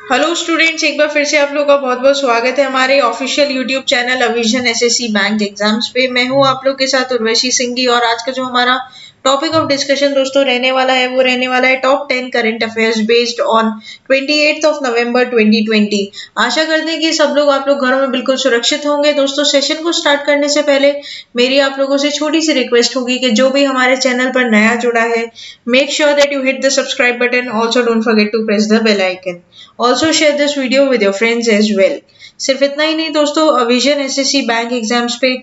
Hello students, एक बार फिर से आप लोगों का बहुत बहुत स्वागत है हमारे ऑफिशियल यूट्यूब चैनल अविजन एसएससी बैंक एग्जाम्स पे। मैं हूं आप लोग के साथ उर्वशी सिंघी और आज का जो हमारा टॉपिक ऑफ डिस्कशन दोस्तों रहने वाला है वो रहने वाला है top 10 current affairs based on 28 of November 2020। आशा करते हैं कि सब लोग आप लोग घरों में बिल्कुल सुरक्षित होंगे। दोस्तों सेशन को स्टार्ट करने से पहले मेरी आप लोगों से छोटी सी रिक्वेस्ट होगी कि जो भी हमारे चैनल पर नया जुड़ा है, make sure that you hit the subscribe button. Also don't forget to press the bell icon. Also share this video with your friends as well. सिर्फ इतना ही नहीं दोस्तों, अविजन एसएससी बैंक एग्जाम्स पे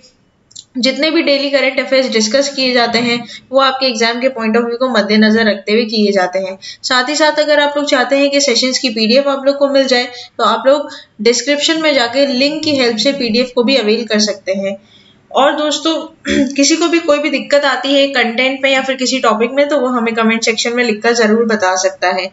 जितने भी डेली करंट अफेयर्स डिस्कस किए जाते हैं वो आपके एग्जाम के पॉइंट ऑफ व्यू को मद्देनजर रखते हुए किए जाते हैं। साथ ही साथ अगर आप लोग चाहते हैं कि सेशंस की पीडीएफ आप लोग को मिल जाए तो आप लोग डिस्क्रिप्शन में जाके लिंक की हेल्प से पीडीएफ को भी अवेल कर सकते हैं। और दोस्तों किसी को भी कोई भी दिक्कत आती है कंटेंट में या फिर किसी टॉपिक में तो वो हमें कमेंट सेक्शन में लिखकर जरूर बता सकता है।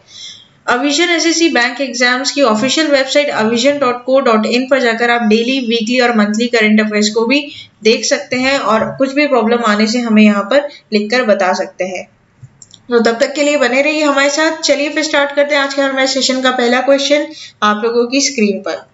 अविजन एसएससी बैंक एग्जाम्स की ऑफिशियल वेबसाइट avision.co.in पर जाकर आप डेली, वीकली और मंथली करंट अफेयर्स को भी देख सकते हैं और कुछ भी प्रॉब्लम आने से हमें यहाँ पर लिखकर बता सकते हैं। तो तब तक के लिए बने रहिए हमारे साथ। चलिए फिर स्टार्ट करते हैं आज के हमारे सेशन का पहला क्वेश्चन आप लोगों की स्क्रीन पर।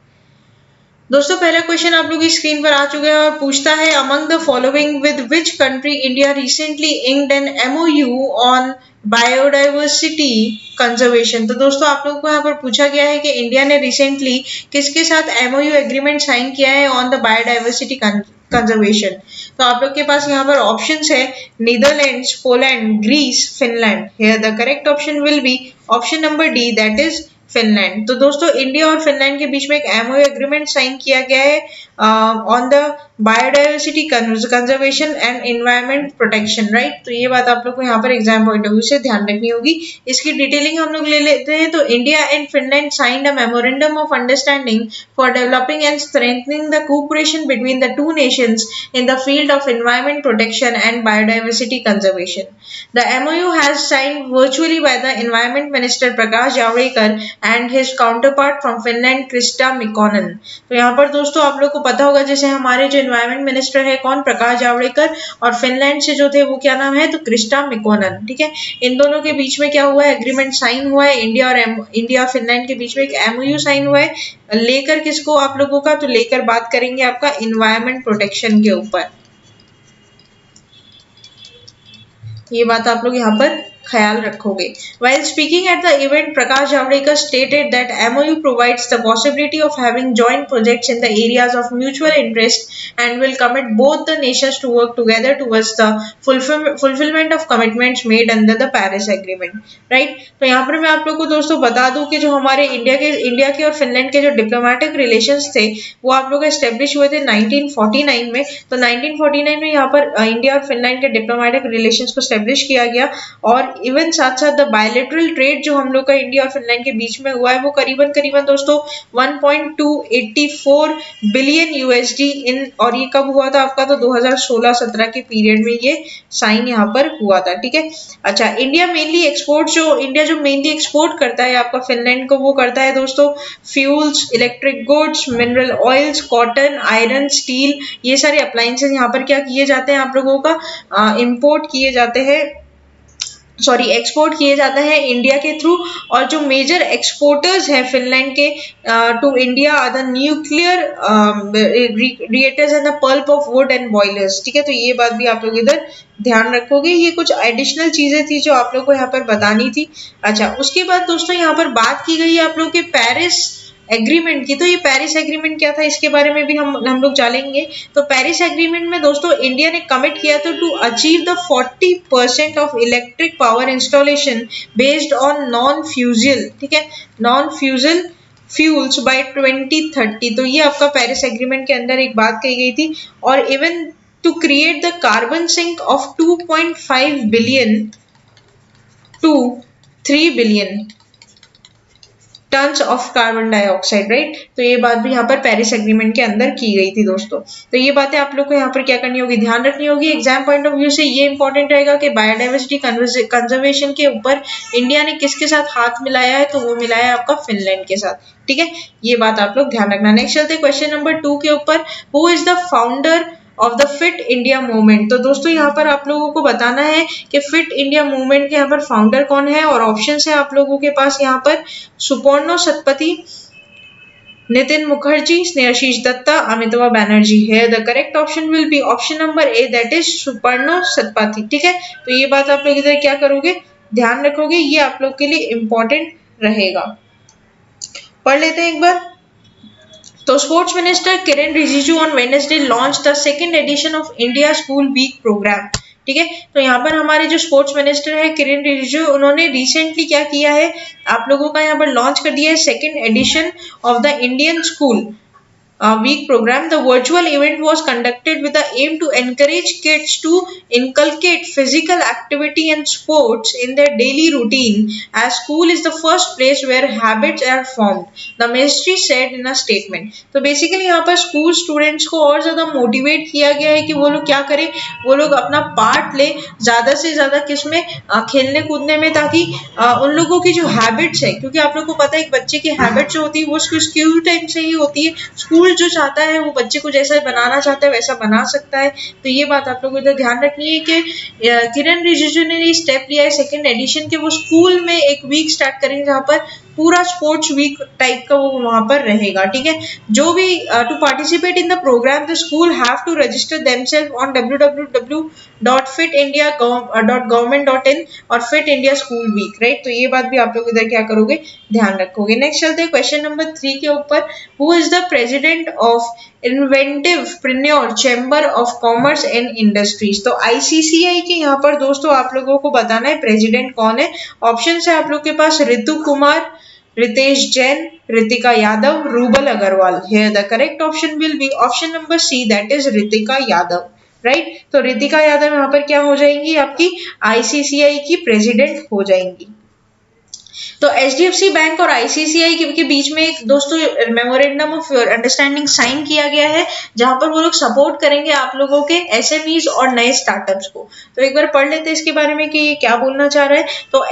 दोस्तों पहला क्वेश्चन आप लोग की स्क्रीन पर आ चुका है और पूछता है among the following with which country India recently inked an MOU on biodiversity conservation. तो दोस्तों आप लोगों को यहाँ पर पूछा गया है कि इंडिया ने रिसेंटली किसके साथ एमओयू एग्रीमेंट साइन किया है ऑन द बायोडाइवर्सिटी कंजर्वेशन। तो आप लोग के पास यहाँ पर ऑप्शंस है Netherlands, Poland, Greece, Finland. Here the correct option will be option number D, that is Finland. तो दोस्तों इंडिया और फिनलैंड के बीच में एक एमओयू एग्रीमेंट साइन किया गया है on the biodiversity conservation and environment protection, right. तो ये बात आप लोग को यहाँ पर एग्जाम पॉइंट ऑफ व्यू से ध्यान रखनी होगी। इसकी डिटेलिंग हम लोग ले लेते हैं। तो India and Finland signed a memorandum of understanding for developing and strengthening the cooperation between the two nations in the field of environment protection and biodiversity conservation. The MOU has signed virtually by the Environment Minister Prakash Javadekar and his counterpart from Finland, Krista Mikkonen. तो यहाँ पर दोस्तों आप लोग को पता होगा जैसे हमारे जो एनवायरमेंट मिनिस्टर है कौन, प्रकाश जावड़ेकर, और फिनलैंड से जो थे वो क्या नाम है, तो क्रिस्टा मिकोनन। ठीक है, इन दोनों के बीच में क्या हुआ है, एग्रीमेंट साइन हुआ है। इंडिया फिनलैंड के बीच में एक एमओयू साइन हुआ है। लेकर किसको आप लोगों का, तो लेकर बात करेंगे आपका इन्वायरमेंट प्रोटेक्शन के ऊपर। ये बात आप लोग यहाँ पर ख्याल रखोगे। While speaking at the event, Prakash Javadekar stated that MOU provides the possibility of having joint projects in the areas of mutual interest and will commit both the nations to work together towards the fulfillment of commitments made under the Paris Agreement, right। तो यहाँ पर मैं आप लोग को दोस्तों बता दूं कि जो हमारे इंडिया के और फिनलैंड के जो डिप्लोमेटिक रिलेशंस थे वो आप लोग एस्टेब्लिश हुए थे 1949 में। तो 1949 में यहाँ पर इंडिया और फिनलैंड के डिप्लोमेटिक रिलेशंस को एस्टेब्लिश किया गया और इवन साथ साथ द बायलैटरल ट्रेड जो हम लोग का इंडिया और फिनलैंड के बीच में हुआ है वो करीबन दोस्तों 1.284 बिलियन यूएसडी इन, और ये कब हुआ था आपका, तो 2016-17 के पीरियड में ये साइन यहाँ पर हुआ था। ठीक है, अच्छा इंडिया जो मेनली एक्सपोर्ट करता है आपका फिनलैंड को, वो करता है दोस्तों fuels, electric goods, mineral oils, cotton, iron, steel, ये सारे अप्लायंसेस यहाँ पर क्या किए जाते हैं आप लोगों का, इम्पोर्ट किए जाते हैं, एक्सपोर्ट किए जाते हैं इंडिया के थ्रू। और जो मेजर एक्सपोर्टर्स हैं फिनलैंड के to India are the nuclear reactors and the pulp of wood and boilers. ठीक है, तो ये बात भी आप लोग इधर ध्यान रखोगे। ये कुछ एडिशनल चीजें थी जो आप लोग को यहाँ पर बतानी थी। अच्छा, उसके बाद दोस्तों यहाँ पर बात की गई है आप लोग के पेरिस एग्रीमेंट की। तो ये पेरिस एग्रीमेंट क्या था इसके बारे में भी हम लोग जानेंगे। तो पेरिस एग्रीमेंट में दोस्तों इंडिया ने कमिट किया था to achieve the 40% of electric power installation based on non fossil, ठीक है, नॉन फ्यूजल फ्यूल्स बाय 2030। तो ये आपका पेरिस एग्रीमेंट के अंदर एक बात कही गई थी। और even to create the carbon sink of 2.5 billion to 3 billion tons of carbon dioxide, right. तो ये बात भी यहाँ पर पेरिस एग्रीमेंट के अंदर की गई थी दोस्तों। तो ये बातें आप लोग को यहाँ पर क्या करनी होगी, ध्यान रखनी होगी। एग्जाम पॉइंट ऑफ व्यू से ये इंपॉर्टेंट रहेगा कि बायोडाइवर्सिटी कंजर्वेशन के ऊपर इंडिया ने किसके साथ हाथ मिलाया है, तो वो मिलाया है आपका फिनलैंड के साथ। ठीक है, ये बात आप लोग ध्यान रखना। नेक्स्ट चलते क्वेश्चन नंबर 2 के ऊपर। Who is the founder of the fit India movement. तो दोस्तों यहाँ पर आप लोगों को बताना है कि फिट इंडिया मूवमेंट के यहाँ पर फाउंडर कौन है, और ऑप्शन है आप लोगों के पास यहाँ पर सुपर्णो सतपथी, नितिन मुखर्जी, स्नेहाशीष दत्ता, अमिताभ बैनर्जी है। The correct option will be option number A, that is Suparno Satpathy. ठीक है, तो ये बात आप लोग इधर क्या करोगे, ध्यान रखोगे, ये आप लोग के लिए इंपॉर्टेंट रहेगा। पढ़ लेते हैं एक बार। तो sports minister Kiran Rijiju on Wednesday launch the second edition of India school week programme. ठीक है, तो यहाँ पर हमारे जो स्पोर्ट्स मिनिस्टर है किरण रिजिजू, उन्होंने रिसेंटली क्या किया है, आप लोगों का यहाँ पर लॉन्च कर दिया है second edition of the Indian school week program. The virtual event was conducted with the aim to encourage kids to inculcate physical activity and sports in their daily routine, as school is the first place where habits are formed, the ministry said in a statement. तो basically यहाँ पर school students को और ज्यादा motivate किया गया है कि वो लोग क्या करें, वो लोग अपना पार्ट ले ज्यादा से ज्यादा किसमें, खेलने कूदने में, ताकि उन लोगों की जो हैबिट्स है, क्योंकि आप लोग को पता है एक बच्चे की हैबिट जो होती है वो उसकी स्कूल टाइम से ही होती है। स्कूल जो चाहता है वो बच्चे को जैसा बनाना चाहता है वैसा बना सकता है। तो ये बात आप लोगों को इधर ध्यान रखनी है कि किरण रिजिजू ने ये स्टेप लिया है सेकंड एडिशन के, वो स्कूल में एक वीक स्टार्ट करेंगे जहाँ पर पूरा स्पोर्ट्स वीक टाइप का वो वहां पर रहेगा। ठीक है, जो भी to participate in the programme the school have to register themselves on www.fitindia.government.in और Fit India school week, right. तो ये बात भी आप लोग इधर क्या करोगे, ध्यान रखोगे। नेक्स्ट चलते हैं क्वेश्चन नंबर 3 के ऊपर। Who is the president of inventivepreneur chamber of commerce and industries. तो आईसीसीआई के यहाँ पर दोस्तों आप लोगों को बताना है प्रेसिडेंट कौन है। ऑप्शन है आप लोग के पास Ritu Kumar, Ritesh Jain, Ritika Yadav, Rubal Agarwal. Here the correct option will be option number C, that is Ritika Yadav, right. तो रितिका यादव यहाँ पर क्या हो जाएंगी, आपकी आईसीसीआई की प्रेसिडेंट हो जाएंगी। तो एचडीएफसी बैंक और आईसीसीआई के बीच में एक दोस्तों मेमोरेंडम ऑफ अंडरस्टैंडिंग साइन किया गया है, जहां पर वो लोग सपोर्ट करेंगे आप लोगों के एसएमईज और नए स्टार्टअप्स को। तो एक बार पढ़ लेते हैं इसके बारे में कि ये क्या बोलना चाह रहा है। तो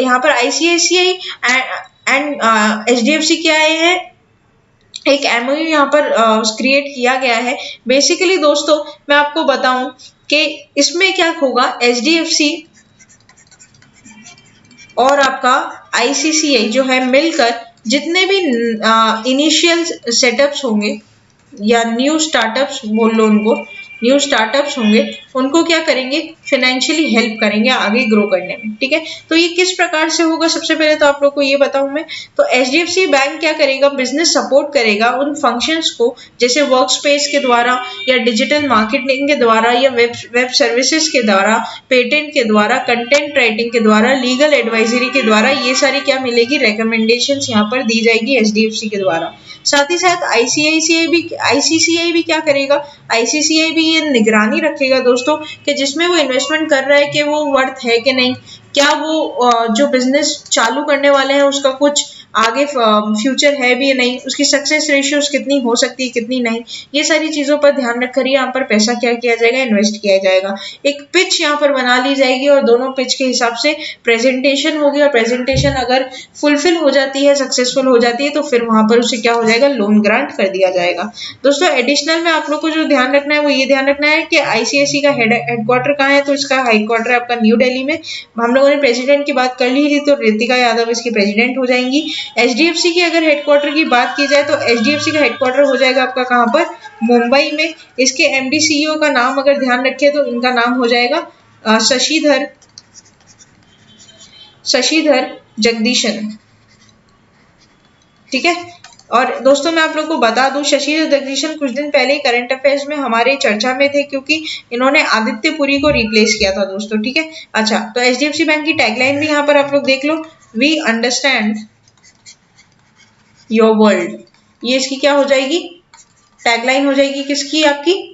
यहाँ पर आईसीआईसीआई एंड एचडीएफसी क्या आए हैं, एक एमओयू यहाँ पर क्रिएट किया गया है। बेसिकली दोस्तों मैं आपको बताऊं कि इसमें क्या होगा, एचडीएफसी और आपका आईसीसीआई जो है मिलकर जितने भी इनिशियल सेटअप्स होंगे या न्यू स्टार्टअप्स बोल लो उनको, न्यू स्टार्टअप्स होंगे उनको क्या करेंगे, फाइनेंशियली हेल्प करेंगे आगे ग्रो करने में। ठीक है, तो ये किस प्रकार से होगा, सबसे पहले तो आप लोग को ये बताऊं मैं। तो एचडीएफसी बैंक क्या करेगा, बिजनेस सपोर्ट करेगा उन फंक्शंस को, जैसे वर्क स्पेस के द्वारा या डिजिटल मार्केटिंग के द्वारा या वेब सर्विसेज के द्वारा, पेटेंट के द्वारा, कंटेंट राइटिंग के द्वारा, लीगल एडवाइजरी के द्वारा, ये सारी क्या मिलेगी, रिकमेंडेशंस यहाँ पर दी जाएगी एचडीएफसी के द्वारा। साथ ही साथ आईसीसीआई भी क्या करेगा, आईसीसीआई भी ये निगरानी रखेगा दोस्तों कि जिसमें वो इन्वेस्टमेंट कर रहा है कि वो वर्थ है कि नहीं, क्या वो जो बिजनेस चालू करने वाले हैं उसका कुछ आगे फ्यूचर है भी या नहीं, उसकी सक्सेस रेशियोज कितनी हो सकती है कितनी नहीं, ये सारी चीजों पर ध्यान रखकर यहाँ पर पैसा क्या किया जाएगा, इन्वेस्ट किया जाएगा। एक पिच यहाँ पर बना ली जाएगी और दोनों पिच के हिसाब से प्रेजेंटेशन होगी, और प्रेजेंटेशन अगर फुलफिल हो जाती है, सक्सेसफुल हो जाती है, तो फिर वहां पर उसे क्या हो जाएगा, लोन ग्रांट कर दिया जाएगा। दोस्तों एडिशनल में आप लोग को जो ध्यान रखना है वो ये ध्यान रखना है कि आईसीआईसी का हेडक्वार्टर कहाँ है, तो इसका हेडक्वार्टर आपका न्यू दिल्ली में। हम लोगों ने प्रेसिडेंट की बात कर ली थी, तो रितिका यादव इसकी प्रेसिडेंट हो जाएंगी। एचडीएफसी की अगर हेडक्वार्टर की बात की जाए तो एचडीएफसी का हेडक्वार्टर हो जाएगा आपका कहाँ पर, मुंबई में। इसके एमडी सीईओ का नाम अगर ध्यान रखें तो इनका नाम हो जाएगा शशिधर जगदीशन। ठीक है, और दोस्तों मैं आप लोग को बता दूं, शशिधर जगदीशन कुछ दिन पहले करंट अफेयर्स में हमारे चर्चा में थे, क्योंकि इन्होंने आदित्य पुरी को रिप्लेस किया था दोस्तों। ठीक है, अच्छा, तो एचडीएफसी बैंक की टैगलाइन भी यहाँ पर आप लोग देख लो, वी अंडरस्टैंड योर वर्ल्ड। ये इसकी क्या हो जाएगी, टैगलाइन हो जाएगी, किसकी, आपकी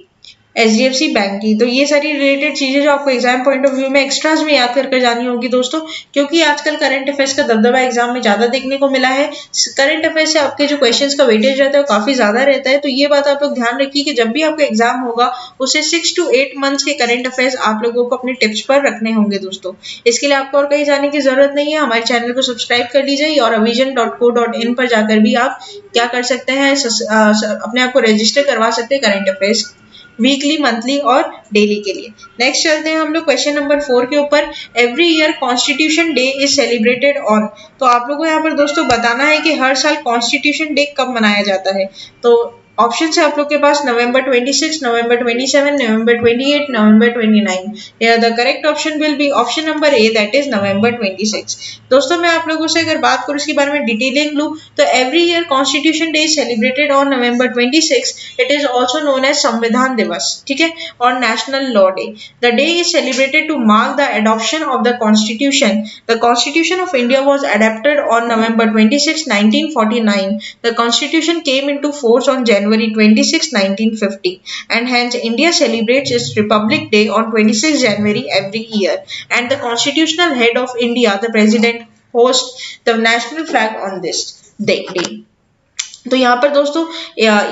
एचडीएफसी बैंक की। तो ये सारी रिलेटेड चीजें जो आपको एग्जाम पॉइंट ऑफ व्यू में एक्स्ट्राज में याद कर जानी होगी दोस्तों, क्योंकि आजकल करंट अफेयर्स का दबदबा एग्जाम में ज्यादा देखने को मिला है। करंट अफेयर्स से आपके जो क्वेश्चंस का वेटेज रहता है वो काफी ज्यादा रहता है। तो ये बात आप लोग ध्यान रखिए कि जब भी आपका एग्जाम होगा उसे 6 to 8 मंथ्स के करंट अफेयर्स आप लोगों को अपने टिप्स पर रखने होंगे दोस्तों। इसके लिए आपको और कहीं जाने की जरूरत नहीं है, हमारे चैनल को सब्सक्राइब कर लीजिए और avision.co.in पर जाकर भी आप क्या कर सकते हैं, अपने आप को रजिस्टर करवा सकते हैं करंट अफेयर्स वीकली, मंथली और डेली के लिए। नेक्स्ट चलते हैं हम लोग क्वेश्चन नंबर 4 के ऊपर। Every year constitution day is celebrated on. तो आप लोगों को यहाँ पर दोस्तों बताना है कि हर साल कॉन्स्टिट्यूशन डे कब मनाया जाता है। तो ऑप्शन है आप लोग के पास नवंबर 26, नवंबर 27, नवंबर 28, नवंबर 29। Here the correct option will be option number A, that is नवंबर 26। दोस्तों मैं आप लोगों से अगर बात करूँ इसके बारे में डिटेलिंग लूँ तो every year constitution day celebrated on November 26। It is also known as Samvidhan Divas, ठीक है, और national law day. The day is celebrated to mark the adoption of the constitution. The constitution of India was adapted on November 26, 1949। The constitution came into force on January 26, 1950, and hence India celebrates its Republic Day on 26 January every year, and the constitutional head of India, the President, hosts the national flag on this day। तो यहाँ पर दोस्तों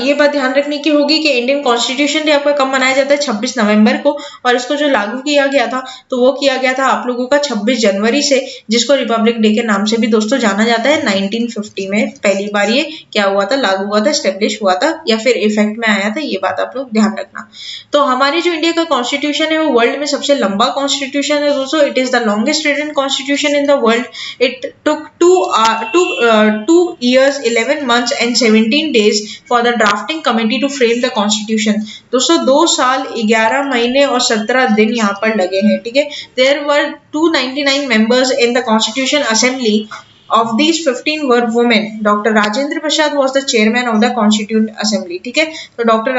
ये बात ध्यान रखने की होगी कि इंडियन कॉन्स्टिट्यूशन डे आपका कब मनाया जाता है, 26 नवंबर को, और इसको जो लागू किया गया था तो वो किया गया था आप लोगों का 26 जनवरी से, जिसको रिपब्लिक डे के नाम से भी दोस्तों जाना जाता है। 1950 में पहली बार ये क्या हुआ था, लागू हुआ था, स्टेब्लिश हुआ था या फिर इफेक्ट में आया था, ये बात आप लोग ध्यान रखना। तो हमारी जो इंडिया का कॉन्स्टिट्यूशन है वो वर्ल्ड में सबसे लंबा कॉन्स्टिट्यूशन है दोस्तों। It is the longest written constitution in the world. It took 2 years 11 months and 17 days for the drafting committee to frame the constitution। दोस्तों 2 साल 11 महीने और 17 दिन यहाँ पर लगे हैं, ठीक है। There were 299 members in the Constitution Assembly. Of these 15 were women. Dr. Rajendra Prasad was the chairman of the Constituent Assembly, ठीक है। तो डॉक्टर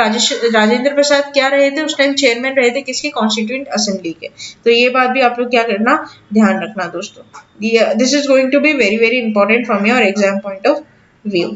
राजेंद्र प्रसाद क्या रहे थे उस टाइम, चेयरमैन रहे थे किसके, कॉन्स्टिट्यूएंट असेंबली के। तो ये बात भी आप लोग क्या करना, ध्यान रखना दोस्तों। This is going to be very very important from your exam point of view.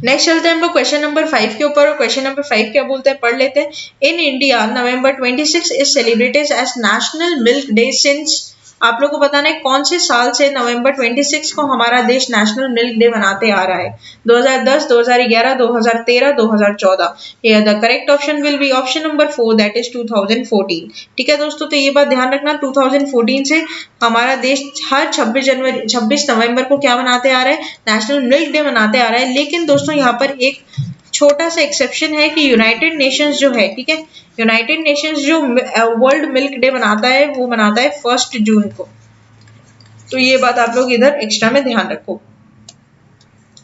Next चलते हैं हम लोग क्वेश्चन नंबर 5 के ऊपर, और क्वेश्चन नंबर 5 क्या बोलते हैं पढ़ लेते हैं। In India November 26 is celebrated as national milk day since. आप लोग को बताना है कौन से साल से नवंबर 26 को हमारा देश नेशनल मिल्क डे मनाते आ रहा है। 2010, 2011, 2013, 2014। Here the correct option will be option number 4, that is 2014। ठीक है दोस्तों, तो ये बात ध्यान रखना 2014 से हमारा देश हर 26 नवंबर को क्या मनाते आ रहा है, नेशनल मिल्क डे मनाते आ रहा है। लेकिन दोस्तों यहाँ पर एक छोटा सा एक्सेप्शन है कि यूनाइटेड नेशंस जो है, ठीक है, यूनाइटेड नेशंस जो वर्ल्ड मिल्क डे मनाता है वो मनाता है 1 जून को। तो ये बात आप लोग इधर एक्स्ट्रा में ध्यान रखो।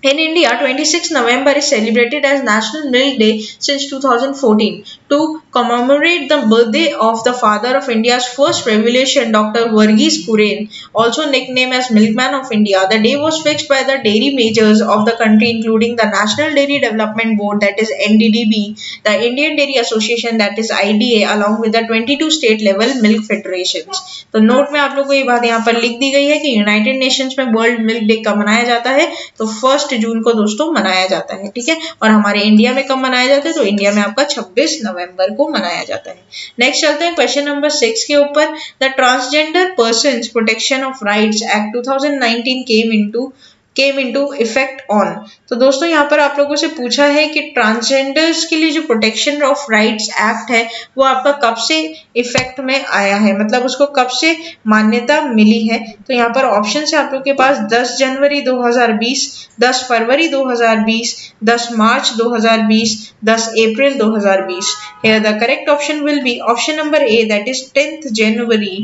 In India, 26 November is celebrated as National Milk Day since 2014 to commemorate the birthday of the father of India's first revolution, Dr. Verghese Kurien, also nicknamed as Milkman of India. The day was fixed by the dairy majors of the country, including the National Dairy Development Board, that is NDDB, the Indian Dairy Association, that is IDA, along with the 22 state level milk federations. तो note में आप लोगों को ये बात यहाँ पर लिख दी गई है कि यूनाइटेड नेशंस में वर्ल्ड मिल्क डे कब मनाया जाता है, तो 1 जून को दोस्तों मनाया जाता है, ठीक है। और हमारे इंडिया में कब मनाया जाता है, तो इंडिया में आपका 26 नवंबर को मनाया जाता है। नेक्स्ट चलते हैं क्वेश्चन नंबर 6 के ऊपर। The transgender persons protection of rights act 2019 came into effect on. तो दोस्तों यहाँ पर आप लोगों से पूछा है कि ट्रांसजेंडर्स के लिए जो प्रोटेक्शन ऑफ राइट्स एक्ट है वो आपका कब से इफेक्ट में आया है, मतलब उसको कब से मान्यता मिली है। तो यहाँ पर ऑप्शन है आप लोग के पास 10 जनवरी 2020, 10 फरवरी 2020, 10 मार्च 2020, 10 अप्रैल 2020। Here the correct option will be option number A, that is 10th January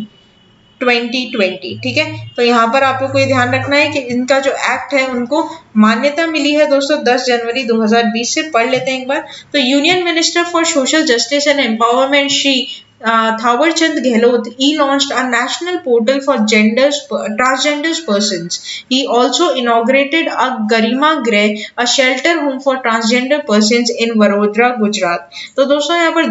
2020, ठीक है। तो यहाँ पर आप लोग को ये ध्यान रखना है कि इनका जो एक्ट है उनको मान्यता मिली है दोस्तों 10 जनवरी 2020 से। पढ़ लेते हैं एक बार। तो union minister for social justice and empowerment Shri Thawarchand Gehlot, he launched a national portal for transgender persons. He also inaugurated a Garima Greh, a shelter home for transgender persons in Vadodara, Gujarat। तो दोस्तों यहाँ पर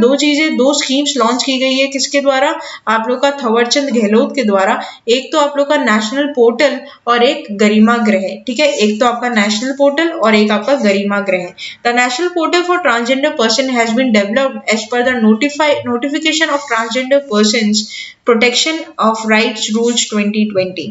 दो schemes launch की गई है, किसके द्वारा, आप लोग का थावरचंद गहलोत के द्वारा। एक तो आप लोग का नेशनल पोर्टल और एक गरिमा गृह, ठीक है। एक तो आपका नेशनल पोर्टल और एक आपका Garima Greh. The national portal for transgender person has been developed as per the notification of transgender persons protection of rights rules 2020।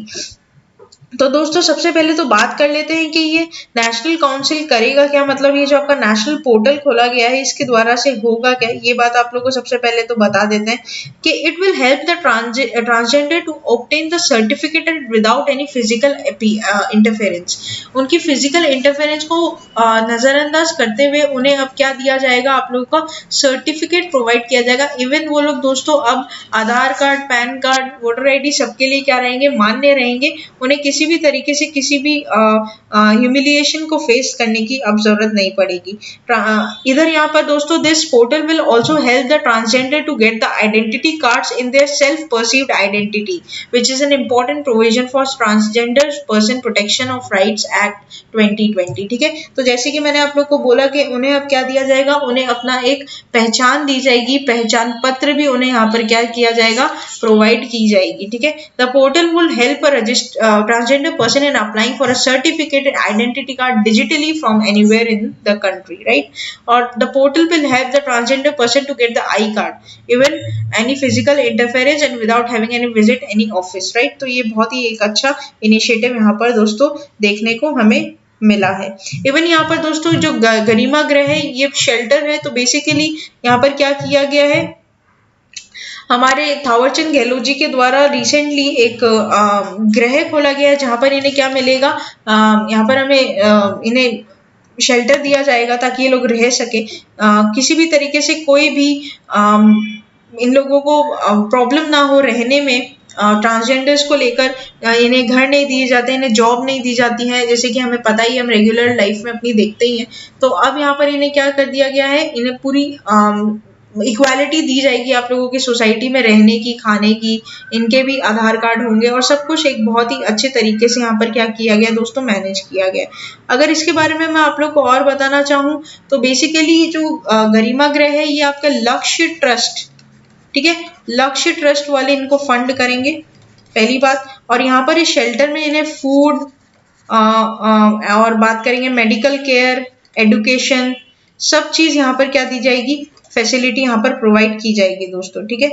तो दोस्तों सबसे पहले तो बात कर लेते हैं कि ये नेशनल काउंसिल करेगा क्या, मतलब ये जो आपका नेशनल पोर्टल खोला गया है इसके द्वारा से होगा क्या, ये बात आप लोगों को सबसे पहले तो बता देते हैं कि it will help the transgender to obtain the certificate without any physical interference. उनकी फिजिकल इंटरफेरेंस को नजरअंदाज करते हुए उन्हें अब क्या दिया जाएगा, आप लोगों का सर्टिफिकेट प्रोवाइड किया जाएगा। इवन वो लोग दोस्तों अब Aadhaar card, PAN card, voter ID सबके लिए क्या रहेंगे, मान्य रहेंगे। उन्हें किसी भी तरीके से किसी भी ह्यूमिलिएशन को फेस करने की अब जरूरत नहीं पड़ेगी। इधर यहाँ पर दोस्तों this portal will also help the transgender to get the identity cards in their self perceived identity which is an important provision for transgender person protection of rights act 2020। ठीक है, तो जैसे कि मैंने आप लोग को बोला कि उन्हें अब क्या दिया जाएगा, उन्हें अपना एक पहचान दी जाएगी, पहचान पत्र भी उन्हें यहाँ पर क्या किया जाएगा, प्रोवाइड की जाएगी। ठीक है, the portal will help transgender person in applying for a certificated identity card digitally from anywhere in the country, right? Or the portal will help the transgender person to get the I card even any physical interference and without having any visit any office, right? तो ये बहुत ही एक अच्छा initiative यहाँ पर दोस्तों देखने को हमें मिला है। इवन यहाँ पर दोस्तों जो गरिमा गृह है, ये शेल्टर है, तो बेसिकली यहाँ पर क्या किया गया है, हमारे थावरचंद गहलोत जी के द्वारा रिसेंटली एक गृह खोला गया है जहां पर इन्हें क्या मिलेगा, यहाँ पर हमें इन्हें शेल्टर दिया जाएगा ताकि ये लोग रह सके। किसी भी तरीके से कोई भी इन लोगों को प्रॉब्लम ना हो रहने में। ट्रांसजेंडर्स को लेकर इन्हें घर नहीं दिए जाते, इन्हें जॉब नहीं दी जाती है, जैसे कि हमें पता ही, हम रेगुलर लाइफ में अपनी देखते ही हैं। तो अब यहाँ पर इन्हें क्या कर दिया गया है, इन्हें पूरी इक्वालिटी दी जाएगी आप लोगों की सोसाइटी में रहने की, खाने की, इनके भी आधार कार्ड होंगे और सब कुछ एक बहुत ही अच्छे तरीके से यहाँ पर क्या किया गया दोस्तों, मैनेज किया गया। अगर इसके बारे में मैं आप लोग को और बताना चाहूँ तो बेसिकली जो गरिमा गृह है ये आपका लक्ष्य ट्रस्ट, ठीक है, लक्ष्य ट्रस्ट वाले इनको फंड करेंगे, पहली बात। और यहाँ पर इस शेल्टर में इन्हें फूड और बात करेंगे मेडिकल केयर, एडुकेशन, सब चीज यहाँ पर क्या दी जाएगी, फैसिलिटी यहाँ पर प्रोवाइड की जाएगी दोस्तों। ठीक है,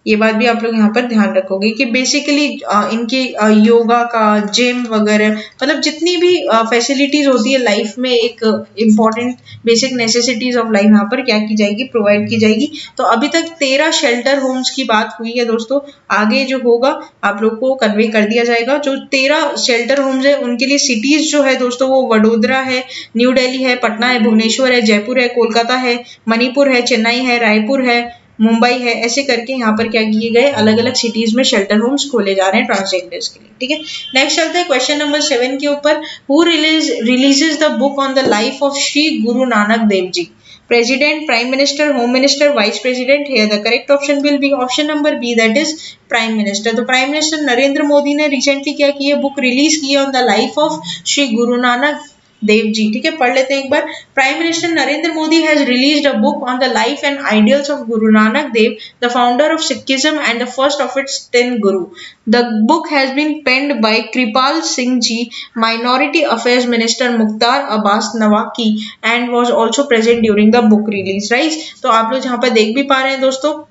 ये बात भी आप लोग यहाँ पर ध्यान रखोगे कि बेसिकली इनके योगा का, जिम वगैरह, मतलब जितनी भी फैसिलिटीज होती है लाइफ में, एक important basic necessities of life यहाँ पर क्या की जाएगी, प्रोवाइड की जाएगी। तो अभी तक 13 शेल्टर होम्स की बात हुई है दोस्तों, आगे जो होगा आप लोग को कन्वे कर दिया जाएगा। जो 13 शेल्टर होम्स है उनके लिए सिटीज जो है दोस्तों वो वडोदरा है, न्यू दिल्ली है, पटना है, भुवनेश्वर है, जयपुर है, कोलकाता है, मणिपुर है, चेन्नई है, रायपुर है, मुंबई है, ऐसे करके यहाँ पर क्या किए गए, अलग अलग सिटीज में शेल्टर होम्स खोले जा रहे हैं ट्रांसजेंडर्स के लिए। ठीक है, नेक्स्ट चलते हैं क्वेश्चन नंबर 7 के ऊपर। Who releases the book on the life of Shri Guru Nanak Dev ji? President, prime minister, home minister, vice president? Here the correct option will be option number B, that is prime minister. तो prime minister Narendra Modi ने recently क्या की है, book release की है on the life of Shri Guru Nanak Dev जी। ठीक है, पढ़ लेते हैं एक बार। Prime minister Narendra Modi has released a book on the life and ideals of Guru Nanak Dev, the founder of Sikhism and the first of its 10 guru. The book has been penned by Kripal Singh Ji, Minority Affairs Minister Mukhtar Abbas Naqvi, and was also present during the book release, right? तो आप लोग यहाँ पर देख भी पा रहे हैं दोस्तों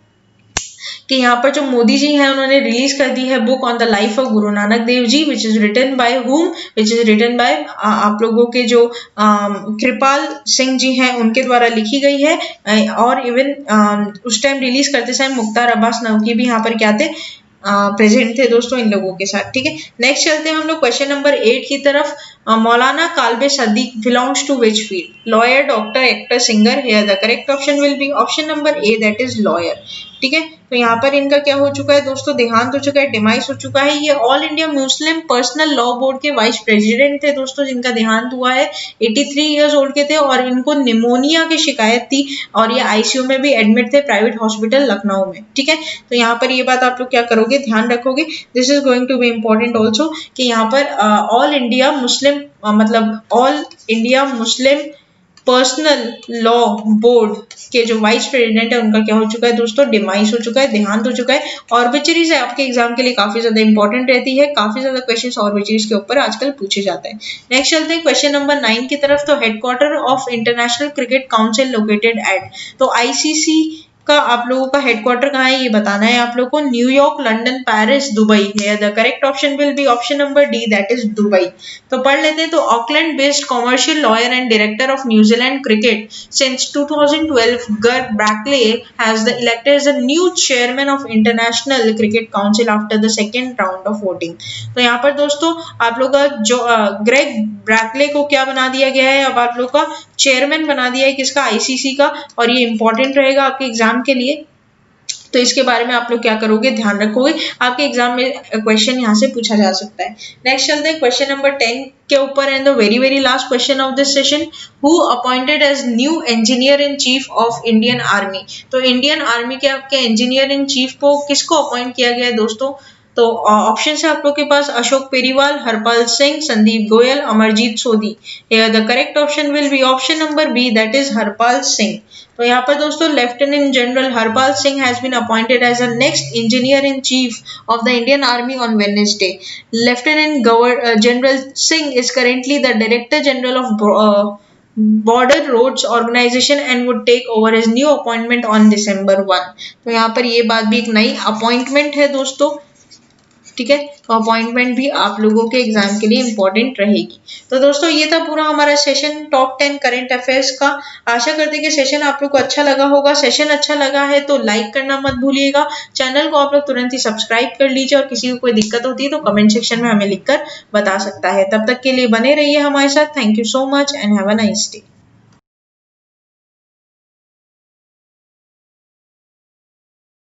कि यहाँ पर जो मोदी जी हैं उन्होंने रिलीज कर दी है book on the life of Guru Nanak Dev ji, which is written by whom, which is written bye आप लोगों के जो कृपाल सिंह जी हैं उनके द्वारा लिखी गई है। और इवन उस टाइम रिलीज करते समय मुख्तार अब्बास नकवी भी यहाँ पर क्या थे, प्रेजेंट थे दोस्तों इन लोगों के साथ। ठीक है, नेक्स्ट चलते हैं हम लोग क्वेश्चन नंबर 8 की तरफ। Maulana Kalbe Sadiq belongs to which field? Lawyer, doctor, actor, singer? Here the correct option will be option number A, that is lawyer. ठीक है, तो यहाँ पर इनका क्या हो चुका है दोस्तों, देहांत हो चुका है, डिमाइस हो चुका है। ये all India Muslim personal law board के वाइस प्रेसिडेंट थे दोस्तों, जिनका देहांत हुआ है। 83 इयर्स ओल्ड के थे और इनको निमोनिया की शिकायत थी और ये आईसीयू में भी एडमिट थे प्राइवेट हॉस्पिटल लखनऊ में। ठीक है, तो यहाँ पर ये बात आप लोग क्या करोगे, ध्यान रखोगे। This is going to be important also कि यहाँ पर ऑल इंडिया मुस्लिम मतलब all India Muslim personal law board के जो वाइस प्रेसिडेंट है उनका क्या हो चुका है दोस्तों, डिमाइस हो चुका है, देहांत हो चुका है। ऑर्बिचरीज आपके एग्जाम के लिए काफी ज्यादा इंपॉर्टेंट रहती है, काफी ज्यादा क्वेश्चंस ऑर्बिचरीज के ऊपर आजकल पूछे जाते हैं। नेक्स्ट चलते हैं क्वेश्चन नंबर 9 की तरफ। तो headquarter of International Cricket council located at? तो आईसीसी का आप लोगों का हेडक्वार्टर कहाँ है ये बताना है आप लोगों को। न्यूयॉर्क, लंदन, पेरिस, दुबई है। The correct option will be option number D, that is Dubai. तो पढ़ लेते हैं। तो Auckland based commercial lawyer and director of New Zealand Cricket since 2012, Gert Brackley has the elected as the new chairman of International Cricket Council after the second round of voting. तो यहाँ पर दोस्तों आप लोग का जो ग्रेग ब्रैकले को क्या बना दिया गया है, अब आप लोग का चेयरमैन बना दिया है किसका, आईसीसी का। और ये इंपॉर्टेंट रहेगा आपके एग्जाम के लिए, तो इसके बारे में आप लोग क्या करोगे, ध्यान रखोगे। आपके एग्जाम में क्वेश्चन यहाँ से पूछा जा सकता है। नेक्स्ट चलते हैं क्वेश्चन नंबर 10 के ऊपर, and the very very last question of this session, who appointed as new engineer in chief of Indian army. तो इंडियन आर्मी के आपके इंजीनियर इन चीफ को किसको अपॉइंट किया गया है दोस्तों। तो ऑप्शन है आप लोग के पास Ashok Periwal, Harpal Singh, Sandeep Goyal, Amarjeet Sodhi. The correct option will be option number B, that is Harpal Singh. तो यहाँ पर दोस्तों lieutenant general Harpal Singh has been appointed as the next engineer in chief of the Indian army on Wednesday. Lieutenant general Singh is currently the director general of border roads organisation and would take over as new appointment on December 1। तो यहाँ पर ये बात भी एक नई appointment है दोस्तों, ठीक है। तो अपॉइंटमेंट भी आप लोगों के एग्जाम के लिए इंपॉर्टेंट रहेगी। तो दोस्तों ये था पूरा हमारा सेशन टॉप 10 करंट अफेयर्स का। आशा करते हैं कि सेशन आप लोग को अच्छा लगा होगा। सेशन अच्छा लगा है तो लाइक करना मत भूलिएगा। चैनल को आप लोग तुरंत ही सब्सक्राइब कर लीजिए, और किसी को कोई दिक्कत होती है तो कमेंट सेक्शन में हमें लिखकर बता सकता है। तब तक के लिए बने रहिए हमारे साथ। Thank you so much and have a nice day.